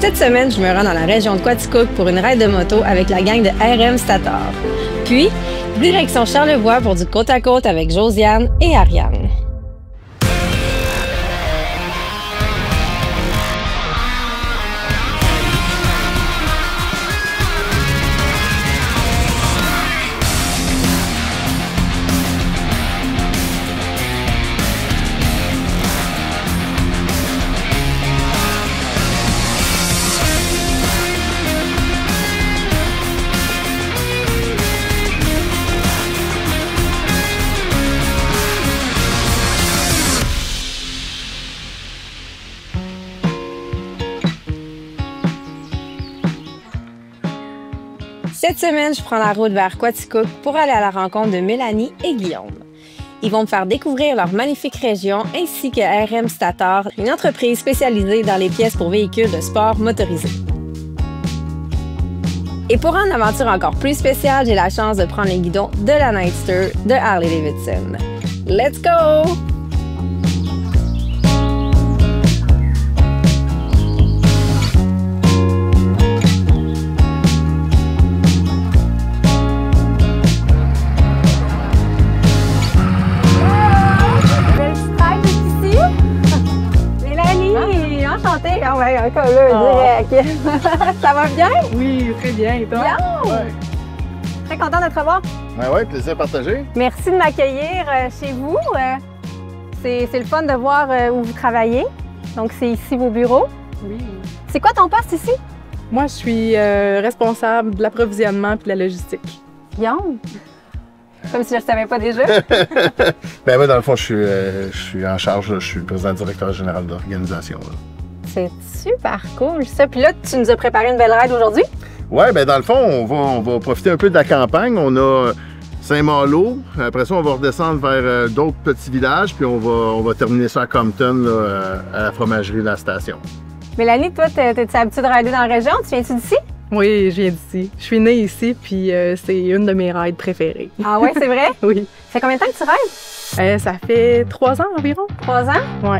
Cette semaine, je me rends dans la région de Quaticook pour une ride de moto avec la gang de RM Stator. Puis, direction Charlevoix pour du côte-à-côte avec Josiane et Ariane. Cette semaine, je prends la route vers Quaticook pour aller à la rencontre de Mélanie et Guillaume. Ils vont me faire découvrir leur magnifique région ainsi que RM Stator, une entreprise spécialisée dans les pièces pour véhicules de sport motorisés. Et pour une aventure encore plus spéciale, j'ai la chance de prendre les guidons de la Nightster de Harley-Davidson. Let's go! Direct. Ça va bien? Oui, très bien. Et toi? Bien! Ouais. Très content de te revoir. Oui, plaisir partagé. Merci de m'accueillir chez vous. C'est le fun de voir où vous travaillez. Donc, c'est ici vos bureaux. Oui. C'est quoi ton poste ici? Moi, je suis responsable de l'approvisionnement et de la logistique. Bien! Comme si je ne le savais pas déjà. Ben moi, dans le fond, je suis en charge, là, je suis le président-directeur général d'organisation. C'est super cool, ça. Puis là, tu nous as préparé une belle ride aujourd'hui? Oui, ben dans le fond, on va profiter un peu de la campagne. On a Saint-Malo. Après ça, on va redescendre vers d'autres petits villages, puis on va terminer ça à Compton, là, à la fromagerie de la station. Mélanie, toi, t'es-tu habituée de rider dans la région? Tu viens-tu d'ici? Oui, je viens d'ici. Je suis née ici, puis c'est une de mes rides préférées. Ah ouais, c'est vrai? Oui. Ça fait combien de temps que tu rides? Ça fait 3 ans environ. 3 ans? Oui.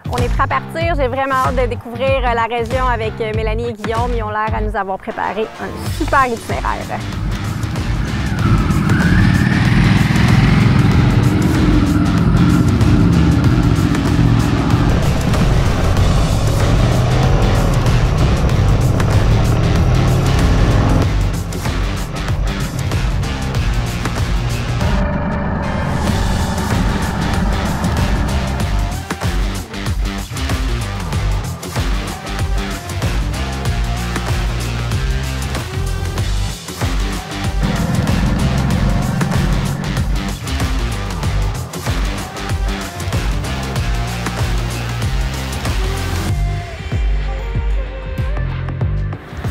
On est prêt à partir. J'ai vraiment hâte de découvrir la région avec Mélanie et Guillaume. Ils ont l'air à nous avoir préparé un super itinéraire.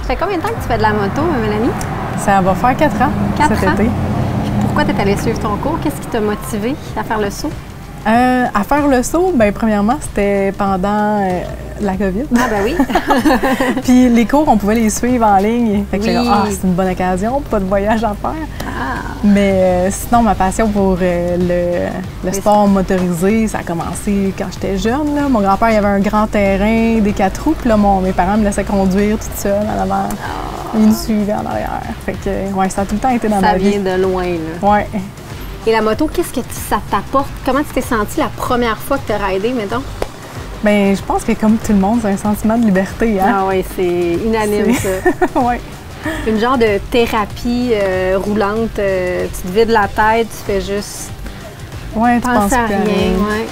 Ça fait combien de temps que tu fais de la moto, Mélanie? Ça va faire 4 ans 4 cet ans? été. Pourquoi tu es allée suivre ton cours? Qu'est-ce qui t'a motivé à faire le saut? À faire le saut, bien, premièrement, c'était pendant la COVID. Ah ben oui! Puis les cours, on pouvait les suivre en ligne. Fait que Oui. j'étais là, c'est une bonne occasion, pas de voyage à faire. Ah. Mais sinon, ma passion pour le sport motorisé, ça a commencé quand j'étais jeune. Là. Mon grand-père, il avait un grand terrain, des 4 roues, puis là, mes parents me laissaient conduire toute seule en avant. Ils me suivaient en arrière. Fait que, ouais, ça a tout le temps été dans ma vie. Ça vient de loin, là. Ouais. Et la moto, qu'est-ce que ça t'apporte? Comment tu t'es sentie la première fois que tu as ridé, mettons? Bien, je pense que comme tout le monde, c'est un sentiment de liberté. Hein? Ah oui, c'est unanime, ça. Oui. Une genre de thérapie roulante. Tu te vides la tête, tu fais juste Ouais, tu penses penser à plus rien. Ouais.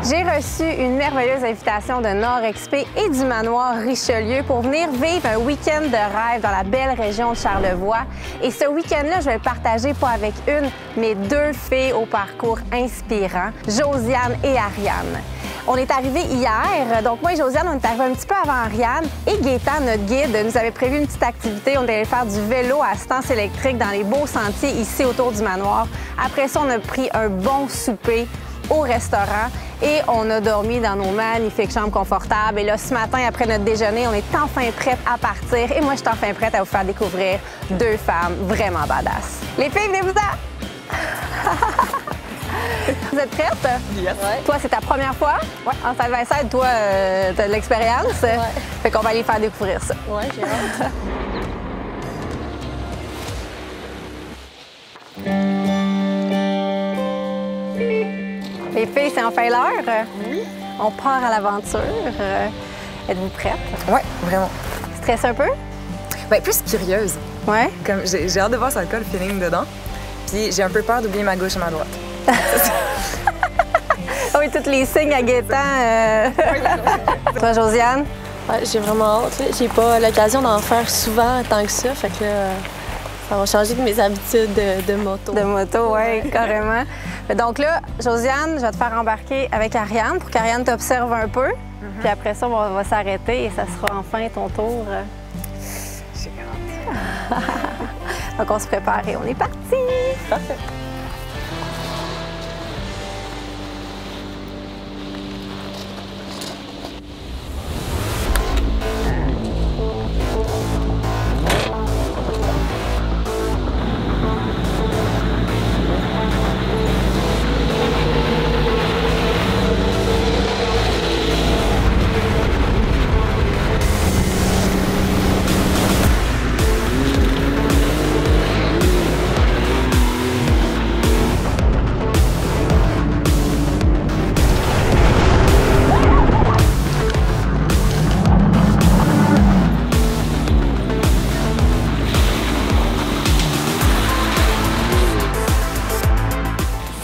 J'ai reçu une merveilleuse invitation de Nord-Exp et du manoir Richelieu pour venir vivre un week-end de rêve dans la belle région de Charlevoix. Et ce week-end-là, je vais le partager pas avec une, mais 2 filles au parcours inspirant, Josiane et Ariane. On est arrivé hier, donc moi et Josiane, on est arrivés un petit peu avant Ariane. Et Gaétan, notre guide, nous avait prévu une petite activité. On allait faire du vélo à assistance électrique dans les beaux sentiers ici autour du manoir. Après ça, on a pris un bon souper au restaurant et on a dormi dans nos magnifiques chambres confortables. Et là, ce matin, après notre déjeuner, on est enfin prête à partir. Et moi, je suis enfin prête à vous faire découvrir 2 femmes vraiment badass. Les filles, venez-vous-en! Vous êtes prêtes? Yes. Ouais. Toi, c'est ta première fois? Ouais. En Saint-Vincent, toi, t'as de l'expérience? Ouais. Fait qu'on va aller faire découvrir ça. Ouais, j'ai hâte. Les filles, c'est enfin l'heure. Oui. On part à l'aventure. Êtes-vous prêtes? Ouais, vraiment. Stresse un peu? Ben, plus curieuse. Ouais. Comme j'ai hâte de voir ça, le feeling dedans. Puis j'ai un peu peur d'oublier ma gauche et ma droite. Oui, tous les signes à Gaétan. Toi, Josiane? Ouais, j'ai vraiment hâte. J'ai pas l'occasion d'en faire souvent tant que ça. Fait que là, ça va changer de mes habitudes de moto. De moto, oui, carrément. Donc là, Josiane, je vais te faire embarquer avec Ariane pour qu'Ariane t'observe un peu. Puis après ça, on va s'arrêter et ça sera enfin ton tour. J'ai hâte. Donc on se prépare et on est parti! Parfait.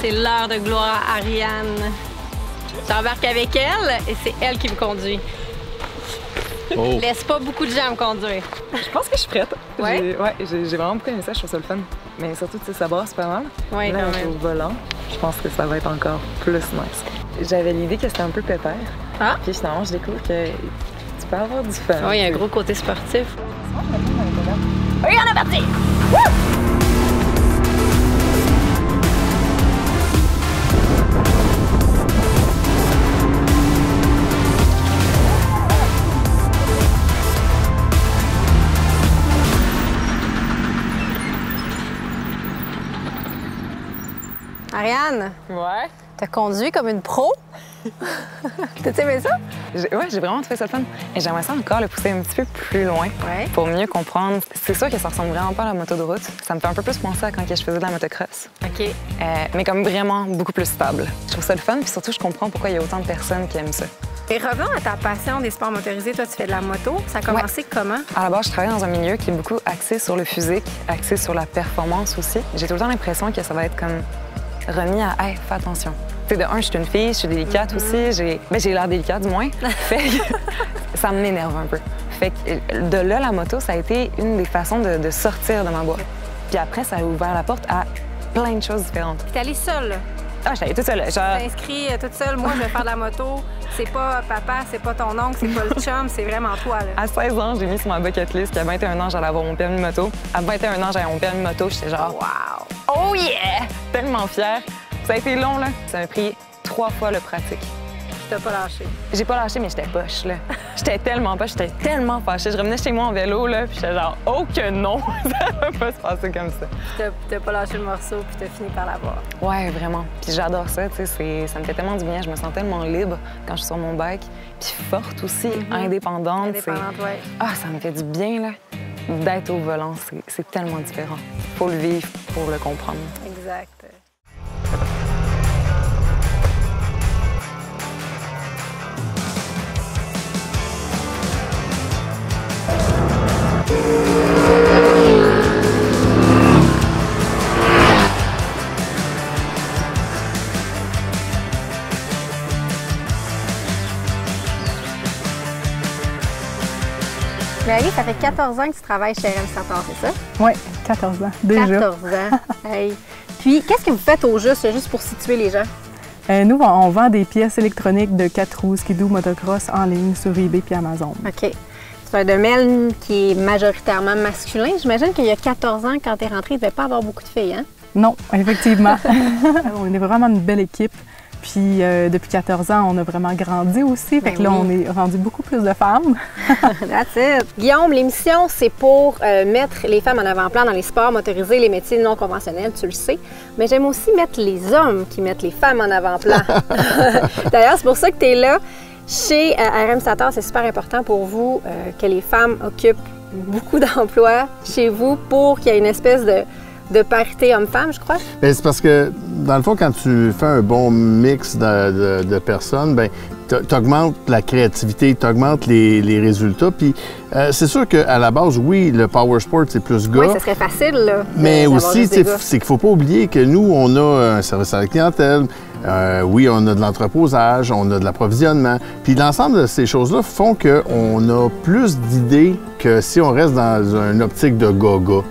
C'est l'heure de gloire à Ariane. J'embarque avec elle et c'est elle qui me conduit. Oh. Laisse pas beaucoup de gens me conduire. Je pense que je suis prête. Ouais? J'ai vraiment beaucoup aimé ça, je trouve ça le fun. Mais surtout, tu sais, ça brasse pas mal. Oui, Là, quand même. au volant, je pense que ça va être encore plus nice. J'avais l'idée que c'était un peu pépère. Ah? Puis finalement, je découvre que tu peux avoir du fun. Oui, il y a un gros côté sportif. Oui, on est parti! Ariane, Ouais. t'as conduit comme une pro? T'as aimé ça? J'ai vraiment trouvé ça le fun. Et j'aimerais ça encore le pousser un petit peu plus loin Ouais. pour mieux comprendre. C'est sûr que ça ressemble vraiment pas à la moto de route. Ça me fait un peu plus penser à quand je faisais de la motocross. OK. Mais comme vraiment beaucoup plus stable. Je trouve ça le fun, puis surtout, je comprends pourquoi il y a autant de personnes qui aiment ça. Et revenons à ta passion des sports motorisés. Toi, tu fais de la moto. Ça a commencé comment? À la base, je travaille dans un milieu qui est beaucoup axé sur le physique, axé sur la performance aussi. J'ai tout le temps l'impression que ça va être comme remis à « Hey, fais attention ». Tu sais, de un, je suis une fille, je suis délicate aussi. J'ai l'air délicate, du moins. Fait que ça m'énerve un peu. Fait que de là, la moto, ça a été une des façons de sortir de ma boîte. Puis après, ça a ouvert la porte à plein de choses différentes. T'es allée seule. Ah, j'étais toute seule. T'es inscrit toute seule. Moi, je vais faire de la moto. C'est pas papa, c'est pas ton oncle, c'est pas le chum, c'est vraiment toi, là. À 16 ans, j'ai mis sur ma bucket list qu'à 21 ans, j'allais avoir mon permis de moto. À 21 ans, j'avais mon permis de moto. J'étais genre, Wow! oh yeah! Tellement fière. Ça a été long, là. Ça m'a pris 3 fois le pratique. T'as pas lâché. J'ai pas lâché, mais j'étais poche, là. J'étais tellement poche, j'étais tellement fâchée. Je revenais chez moi en vélo, là, puis j'étais genre, oh que non! Ça va pas se passer comme ça. T'as pas lâché le morceau, puis t'as fini par l'avoir. Ouais, vraiment. Puis j'adore ça, tu sais, ça me fait tellement du bien. Je me sens tellement libre quand je suis sur mon bike. Puis forte aussi, indépendante. Indépendante, ouais. Ah, ça me fait du bien, là. D'être au volant, c'est tellement différent. Faut le vivre pour le comprendre. Exact. Mélanie, ça fait 14 ans que tu travailles chez RM Stator, c'est ça? Oui, 14 ans, déjà. 14 ans. Hey. Puis, qu'est-ce que vous faites au juste pour situer les gens? Nous, on vend des pièces électroniques de 4 roues, skidoo, motocross en ligne sur eBay puis Amazon. OK. C'est un domaine qui est majoritairement masculin. J'imagine qu'il y a 14 ans, quand tu es rentrée, il ne devait pas avoir beaucoup de filles, hein? Non, effectivement. On est vraiment une belle équipe. Puis depuis 14 ans, on a vraiment grandi aussi. Fait que là, on est rendu beaucoup plus de femmes. That's it. Guillaume, l'émission, c'est pour mettre les femmes en avant-plan dans les sports motorisés, les métiers non conventionnels, tu le sais. Mais j'aime aussi mettre les hommes qui mettent les femmes en avant-plan. D'ailleurs, c'est pour ça que tu es là. Chez RM Stator, c'est super important pour vous que les femmes occupent beaucoup d'emplois chez vous pour qu'il y ait une espèce de parité homme-femme, je crois? Bien, c'est parce que, dans le fond, quand tu fais un bon mix de personnes, bien, tu augmentes la créativité, tu augmentes les résultats. Puis, c'est sûr qu'à la base, oui, le power sport, c'est plus gars. Oui, ça serait facile, là. Mais aussi, c'est qu'il ne faut pas oublier que nous, on a un service à la clientèle. Oui, on a de l'entreposage, on a de l'approvisionnement. Puis l'ensemble de ces choses-là font qu'on a plus d'idées que si on reste dans une optique de gaga.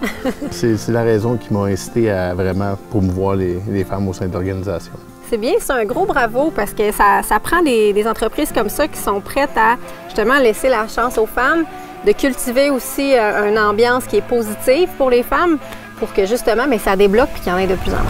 C'est la raison qui m'a incité à vraiment promouvoir les femmes au sein de l'organisation. C'est bien, c'est un gros bravo parce que ça prend des entreprises comme ça qui sont prêtes à justement laisser la chance aux femmes, de cultiver aussi une ambiance qui est positive pour les femmes pour que justement ça débloque et qu'il y en ait de plus en plus.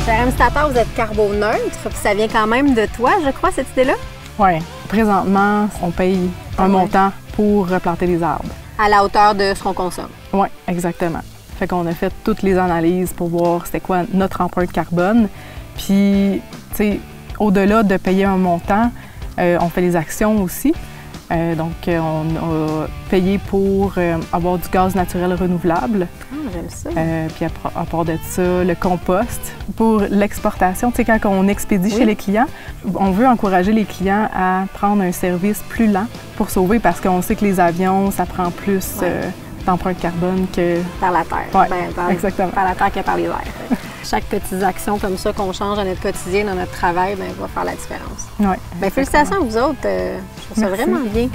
RM Stator, vous êtes carboneutre, ça vient quand même de toi, je crois, cette idée-là? Oui. Présentement, on paye un montant pour replanter les arbres. À la hauteur de ce qu'on consomme. Oui, exactement. Fait qu'on a fait toutes les analyses pour voir c'était quoi notre empreinte carbone. Puis, tu sais, au-delà de payer un montant, on fait les actions aussi. Donc, on a payé pour avoir du gaz naturel renouvelable. Ah, j'aime ça. Puis à part de ça, le compost. Pour l'exportation, tu sais, quand on expédie chez les clients, on veut encourager les clients à prendre un service plus lent pour sauver parce qu'on sait que les avions, ça prend plus d'empreinte carbone que... Par la terre. Oui, exactement. Par la terre que par les airs. Chaque petite action comme ça qu'on change dans notre quotidien, dans notre travail, va faire la différence. Oui. Bien, félicitations à vous autres. Je trouve ça vraiment bien.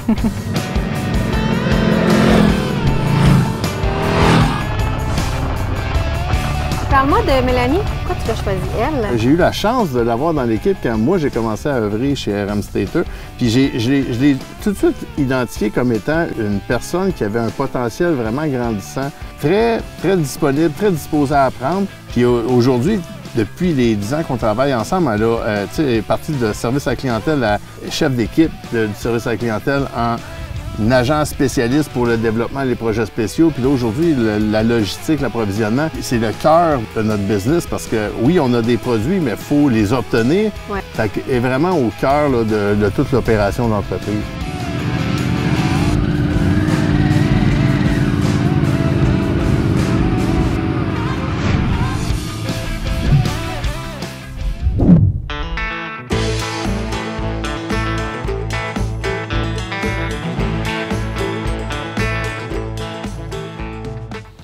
Parle-moi de Mélanie. Pourquoi tu l'as choisie, elle? J'ai eu la chance de l'avoir dans l'équipe quand moi, j'ai commencé à œuvrer chez RM Stator. Puis je l'ai tout de suite identifié comme étant une personne qui avait un potentiel vraiment grandissant, très disponible, très disposée à apprendre. Puis aujourd'hui, depuis les 10 ans qu'on travaille ensemble, elle est partie de service à la clientèle à chef d'équipe du service à la clientèle en agent spécialiste pour le développement des projets spéciaux. Puis là, aujourd'hui, la logistique, l'approvisionnement, c'est le cœur de notre business parce que, oui, on a des produits, mais il faut les obtenir. Ouais. Fait qu'elle est vraiment au cœur là, de toute l'opération d'entreprise.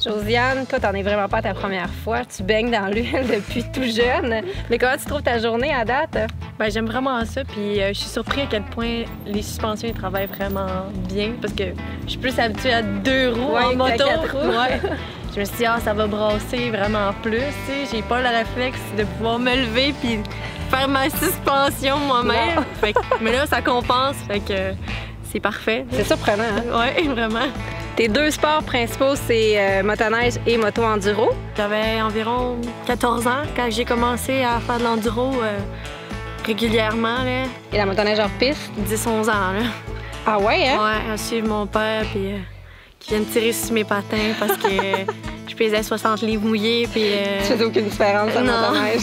Josiane, toi, t'en es vraiment pas ta première fois. Tu baignes dans l'huile depuis tout jeune. Mais comment tu trouves ta journée à date? Bien, j'aime vraiment ça, puis je suis surpris à quel point les suspensions ils travaillent vraiment bien, parce que je suis plus habituée à 2 roues en moto. 4 roues. Ouais. Je me suis dit, ça va brasser vraiment plus, tu sais. J'ai pas le réflexe de pouvoir me lever puis faire ma suspension moi-même. Mais là, ça compense, fait que c'est parfait. C'est surprenant, hein? Oui, vraiment. Tes 2 sports principaux, c'est motoneige et moto-enduro. J'avais environ 14 ans quand j'ai commencé à faire de l'enduro régulièrement. Là. Et la motoneige hors piste? 10-11 ans. Là. Ah ouais, hein? Ouais, à suivre mon père puis qui vient me tirer sur mes patins parce que je pesais 60 livres mouillés. Puis, Tu fais aucune différence en non. motoneige.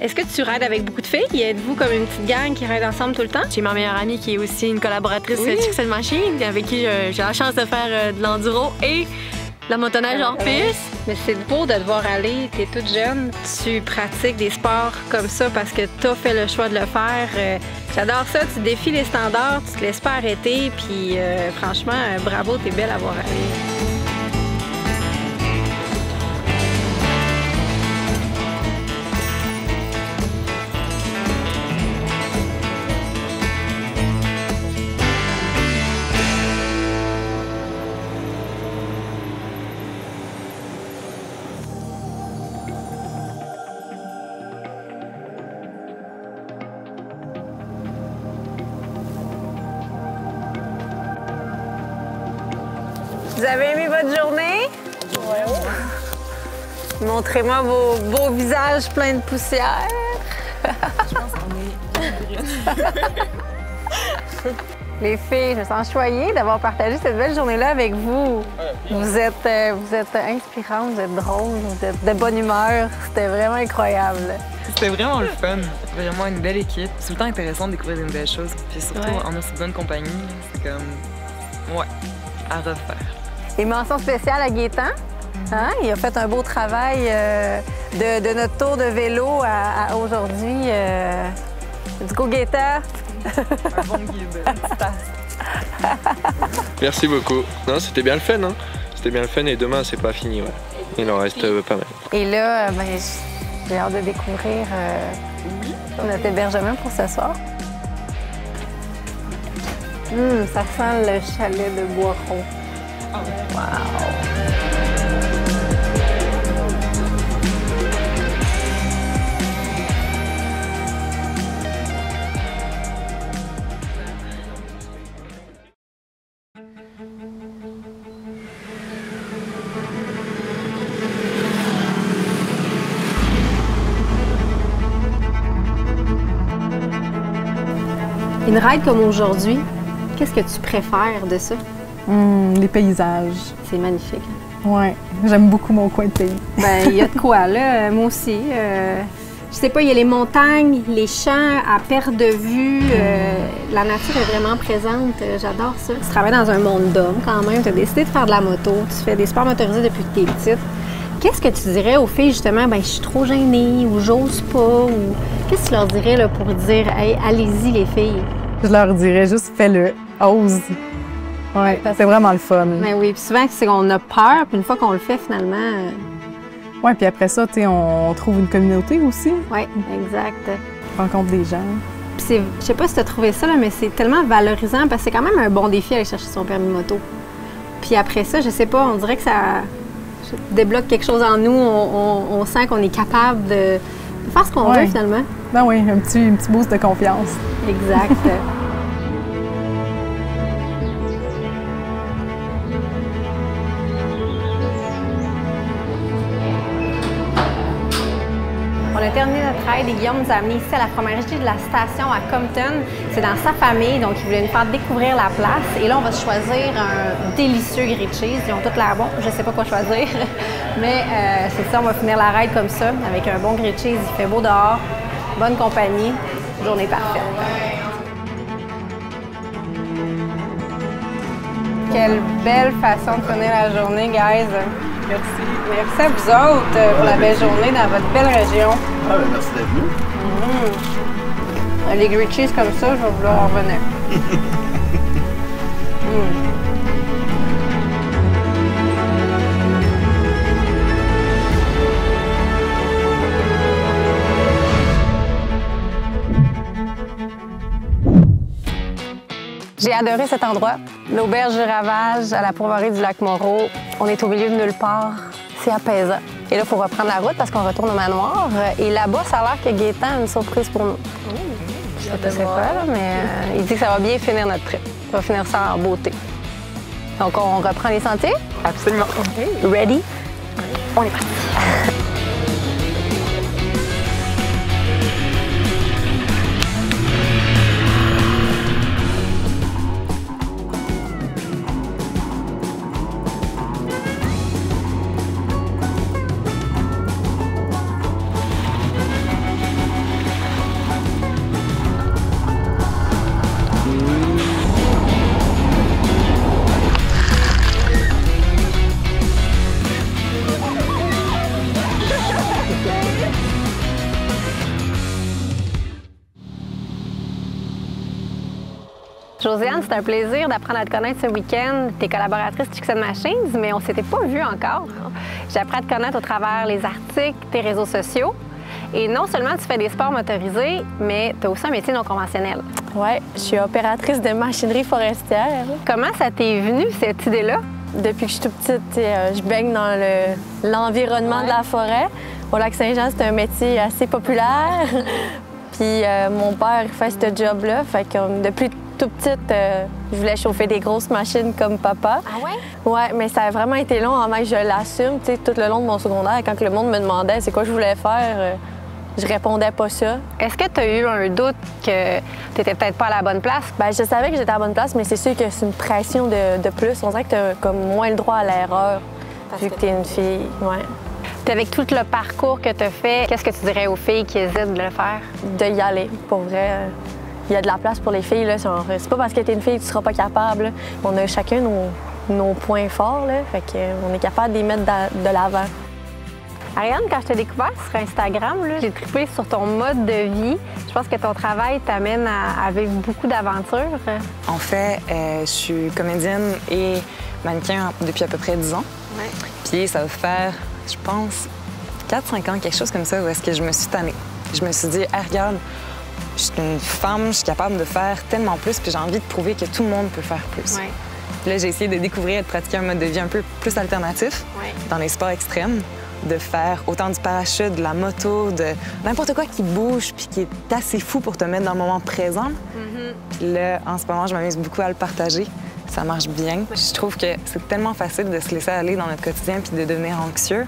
Est-ce que tu rides avec beaucoup de filles? Êtes-vous comme une petite gang qui ride ensemble tout le temps? J'ai ma meilleure amie qui est aussi une collaboratrice de Chicken Machine, avec qui j'ai la chance de faire de l'enduro et la motoneige hors piste. Mais c'est beau de te voir aller, t'es toute jeune, tu pratiques des sports comme ça parce que t'as fait le choix de le faire. J'adore ça, tu défies les standards, tu te laisses pas arrêter, puis franchement, bravo, t'es belle à voir aller. Vous avez aimé votre journée? Oui. Montrez-moi vos beaux visages pleins de poussière. Je pense qu'on est Les filles, je me sens choyée d'avoir partagé cette belle journée-là avec vous. Vous êtes inspirantes, vous êtes drôles, vous êtes de bonne humeur. C'était vraiment incroyable. C'était vraiment le fun. Vraiment une belle équipe. C'est tout le temps intéressant de découvrir de nouvelles choses. Puis surtout, en aussi bonne compagnie, c'est comme... Ouais, à refaire. Et mention spéciale à Gaétan. Hein? Il a fait un beau travail de notre tour de vélo à aujourd'hui. Du coup, Gaétan. Un bon guide, une petite tasse. Merci beaucoup. Non, c'était bien le fun, hein? C'était bien le fun et demain, c'est pas fini, ouais. Il en reste pas mal. Et là, j'ai hâte de découvrir notre hébergement pour ce soir. Ça sent le chalet de Boiron. Wow! Une ride comme aujourd'hui, qu'est-ce que tu préfères de ça? Les paysages. C'est magnifique. Ouais, j'aime beaucoup mon coin de pays. Ben, il y a de quoi, là. Moi aussi. Je sais pas, il y a les montagnes, les champs à perte de vue. La nature est vraiment présente. J'adore ça. Tu travailles dans un monde d'hommes quand même. Tu as décidé de faire de la moto. Tu fais des sports motorisés depuis que tu es petite. Qu'est-ce que tu dirais aux filles, justement, ben je suis trop gênée ou j'ose pas? Ou qu'est-ce que tu leur dirais là, pour dire, hey, allez-y, les filles? Je leur dirais juste, fais-le, ose. Ouais, c'est vraiment le fun. Ben oui, puis souvent, c'est qu'on a peur, puis une fois qu'on le fait, finalement... Ouais, puis après ça, tu sais, on trouve une communauté aussi. Oui, exact. On rencontre des gens. Puis c'est, je sais pas si tu as trouvé ça, là, mais c'est tellement valorisant parce que c'est quand même un bon défi aller chercher son permis moto. Puis après ça, je sais pas, on dirait que ça débloque quelque chose en nous. On sent qu'on est capable de faire ce qu'on veut, finalement. Ben oui, un petit boost de confiance. Exact. On a terminé notre ride et Guillaume nous a amenés ici à la fromagerie de la station à Compton. C'est dans sa famille, donc il voulait nous faire découvrir la place. Et là, on va choisir un délicieux grilled cheese. Ils ont tous l'air bons. Je ne sais pas quoi choisir, mais c'est ça, on va finir la ride comme ça, avec un bon grilled cheese. Il fait beau dehors, bonne compagnie, journée parfaite. Quelle belle façon de finir la journée, guys! Merci. Merci à vous autres pour la belle journée dans votre belle région. Ah, ben merci d'être venu. Les grilled cheese comme ça, je vais vouloir en revenir. J'ai adoré cet endroit. L'auberge du Ravage à la pourvoirie du lac Moreau. On est au milieu de nulle part. C'est apaisant. Et là, il faut reprendre la route parce qu'on retourne au manoir. Et là-bas, ça a l'air que Gaétan a une surprise pour nous. Je sais pas, là, mais il dit que ça va bien finir notre trip. On va finir ça en beauté. Donc, on reprend les sentiers? Absolument. Ready? On est parti. Josiane, c'est un plaisir d'apprendre à te connaître ce week-end. Tu es collaboratrice Chicks & Machines, mais on ne s'était pas vu encore. J'ai appris à te connaître au travers les articles, tes réseaux sociaux. Et non seulement tu fais des sports motorisés, mais tu as aussi un métier non conventionnel. Oui, je suis opératrice de machinerie forestière. Comment ça t'est venu, cette idée-là? Depuis que je suis toute petite, je baigne dans l'environnement de la forêt. Au Lac-Saint-Jean, c'est un métier assez populaire. Puis mon père fait ce job-là. Fait que depuis tout petite, je voulais chauffer des grosses machines comme papa. Ah ouais? Ouais, mais ça a vraiment été long avant que je l'assume. Tu sais, tout le long de mon secondaire, quand le monde me demandait c'est quoi je voulais faire, je répondais pas ça. Est-ce que tu as eu un doute que tu étais peut-être pas à la bonne place? Ben, je savais que j'étais à la bonne place, mais c'est sûr que c'est une pression de plus. On dirait que tu as comme moins le droit à l'erreur vu que tu es une fille. Ouais. Puis avec tout le parcours que tu as fait, qu'est-ce que tu dirais aux filles qui hésitent de le faire? De y aller, pour vrai. Il y a de la place pour les filles. C'est pas parce que tu es une fille que tu seras pas capable. Là. On a chacun nos points forts, là, fait qu'on est capable de les mettre de l'avant. Ariane, quand je t'ai découvert sur Instagram, j'ai trippé sur ton mode de vie. Je pense que ton travail t'amène à vivre beaucoup d'aventures. En fait, je suis comédienne et mannequin depuis à peu près 10 ans. Ouais. Puis ça va faire, je pense, 4-5 ans, quelque chose comme ça, où est-ce que je me suis tannée. Je me suis dit, hey, regarde, je suis une femme, je suis capable de faire tellement plus, puis j'ai envie de prouver que tout le monde peut faire plus. Ouais. Puis là, j'ai essayé de découvrir et de pratiquer un mode de vie un peu plus alternatif dans les sports extrêmes, de faire autant du parachute, de la moto, de n'importe quoi qui bouge puis qui est assez fou pour te mettre dans le moment présent. Puis là, en ce moment, je m'amuse beaucoup à le partager. Ça marche bien. Je trouve que c'est tellement facile de se laisser aller dans notre quotidien puis de devenir anxieux.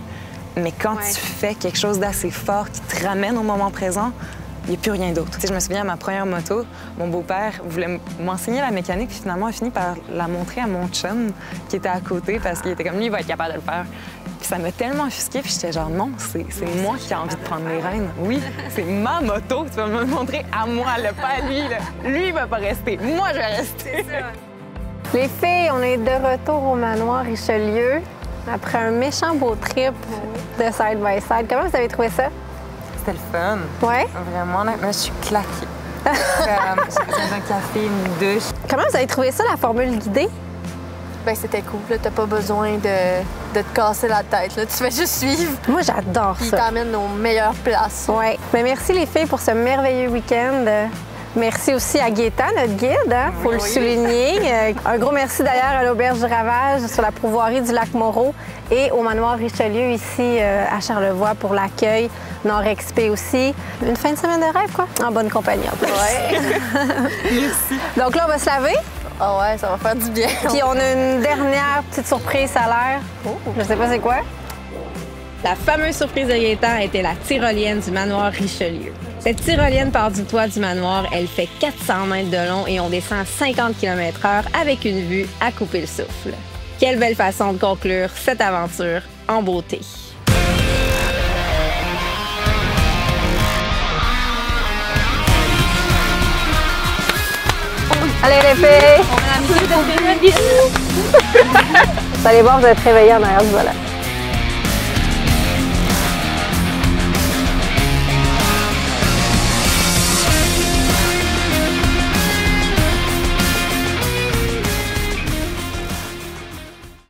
Mais quand tu fais quelque chose d'assez fort qui te ramène au moment présent, il n'y a plus rien d'autre. Tu sais, je me souviens à ma première moto, mon beau-père voulait m'enseigner la mécanique, puis finalement, il a fini par la montrer à mon chum qui était à côté parce qu'il était comme lui, il va être capable de le faire. Puis ça m'a tellement offusquée, puis j'étais genre non, c'est moi qui ai envie de prendre les rênes. Oui, c'est ma moto, tu vas me le montrer à moi, pas à lui. Là. Lui, il va pas rester. Moi, je vais rester. Les filles, on est de retour au manoir Richelieu après un méchant beau trip de side by side. Comment vous avez trouvé ça? C'était le fun. Ouais? Vraiment, honnêtement, je suis claquée. J'ai besoin d'un café, une douche. Comment vous avez trouvé ça, la formule guidée? Ben c'était cool. T'as pas besoin de te casser la tête. Là. Tu fais juste suivre. Moi, j'adore Puis ça. il t'emmène aux meilleures places. Ouais. Mais merci les filles pour ce merveilleux week-end. Merci aussi à Gaétan, notre guide, hein, faut le souligner. Un gros merci d'ailleurs à l'Auberge du Ravage sur la pourvoirie du lac Moreau et au manoir Richelieu ici à Charlevoix pour l'accueil. Nord-Expé aussi. Une fin de semaine de rêve, quoi. En bonne compagnie, en plus. Ouais. Merci. Donc là, on va se laver. Ah ouais, ça va faire du bien. Puis on a une dernière petite surprise à l'air. Je sais pas c'est quoi. La fameuse surprise de Gaétan était la tyrolienne du manoir Richelieu. Cette tyrolienne part du toit du manoir, elle fait 400 mètres de long et on descend à 50 km/h avec une vue à couper le souffle. Quelle belle façon de conclure cette aventure en beauté. Allez les filles! Vous allez voir, vous êtes réveillés en arrière du volant.